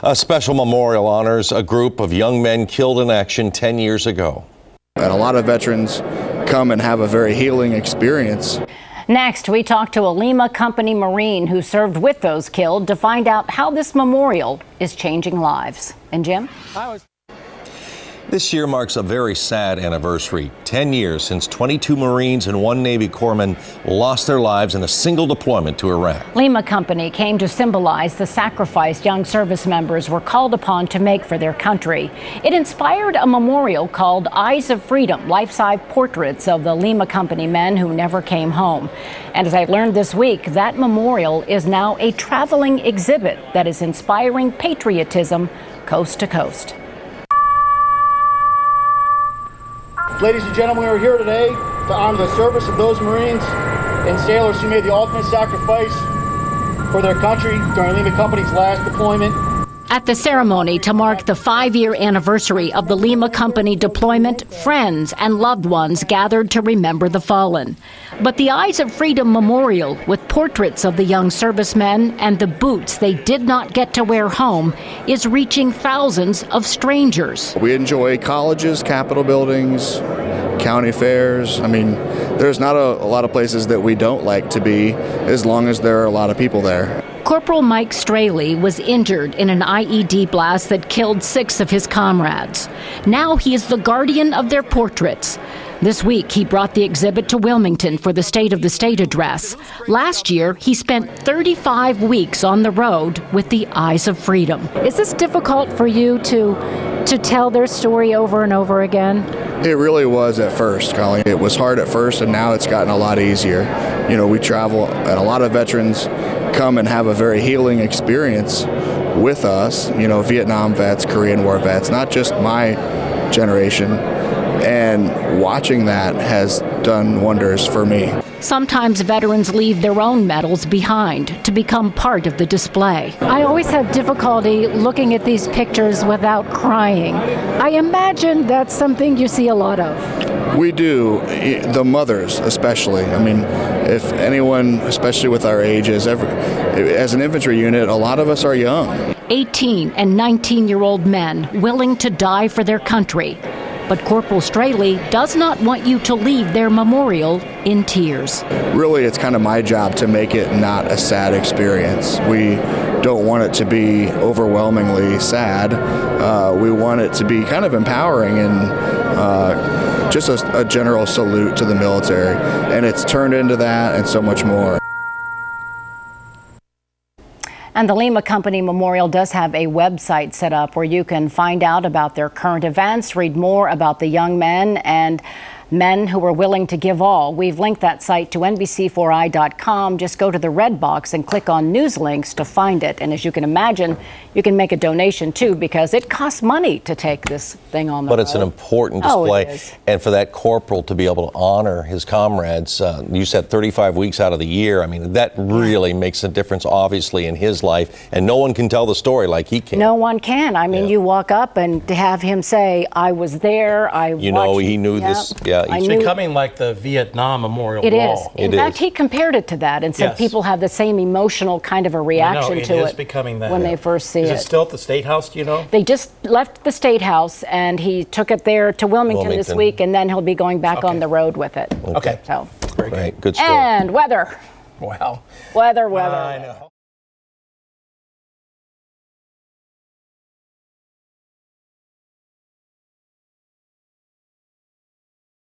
A special memorial honors a group of young men killed in action 10 years ago. And a lot of veterans come and have a very healing experience. Next, we talk to a Lima Company Marine who served with those killed to find out how this memorial is changing lives. And Jim? This year marks a very sad anniversary. 10 years since 22 Marines and 1 Navy corpsman lost their lives in a single deployment to Iraq. Lima Company came to symbolize the sacrifice young service members were called upon to make for their country. It inspired a memorial called Eyes of Freedom, life-size portraits of the Lima Company men who never came home. And as I learned this week, that memorial is now a traveling exhibit that is inspiring patriotism coast to coast. Ladies and gentlemen, we are here today to honor the service of those Marines and sailors who made the ultimate sacrifice for their country during Lima Company's last deployment. At the ceremony to mark the 5-year anniversary of the Lima Company deployment, friends and loved ones gathered to remember the fallen. But the Eyes of Freedom Memorial, with portraits of the young servicemen and the boots they did not get to wear home, is reaching thousands of strangers. We enjoy colleges, Capitol buildings, county fairs. I mean, there's not a lot of places that we don't like to be as long as there are a lot of people there. Corporal Mike Straley was injured in an IED blast that killed 6 of his comrades. Now he is the guardian of their portraits. This week, he brought the exhibit to Wilmington for the State of the State address. Last year, he spent 35 weeks on the road with the Eyes of Freedom. Is this difficult for you to tell their story over and over again? It really was at first, Colleen. It was hard at first, and now it's gotten a lot easier. You know, we travel, and a lot of veterans come and have a very healing experience with us. You know, Vietnam vets, Korean War vets, not just my generation. And watching that has done wonders for me. Sometimes veterans leave their own medals behind to become part of the display. I always have difficulty looking at these pictures without crying. I imagine that's something you see a lot of. We do, the mothers especially. I mean, if anyone, especially with our ages, as an infantry unit, a lot of us are young. 18 and 19-year-old men willing to die for their country. But Corporal Straley does not want you to leave their memorial in tears. Really, it's kind of my job to make it not a sad experience. We don't want it to be overwhelmingly sad. We want it to be kind of empowering and just a general salute to the military. And it's turned into that and so much more. And the Lima Company Memorial does have a website set up where you can find out about their current events, read more about the young men and men who were willing to give all. We've linked that site to NBC4i.com. Just go to the red box and click on news links to find it. And as you can imagine, you can make a donation too, because it costs money to take this thing on the road. But it's an important display. Oh, it is. And for that corporal to be able to honor his comrades, you said 35 weeks out of the year. I mean, that really makes a difference, obviously, in his life. And no one can tell the story like he can. No one can. I mean, you walk up and to have him say, I was there, You know, he knew this. Yeah. It's becoming like the Vietnam Memorial Wall. It is. In fact, he compared it to that and said people have the same emotional kind of a reaction to it becoming that. when they first see it. Is it still at the State House, do you know? They just left the State House, and he took it there to Wilmington this week, and then he'll be going back on the road with it. Okay. So, Great. Good story. And weather. Wow. Weather. I know.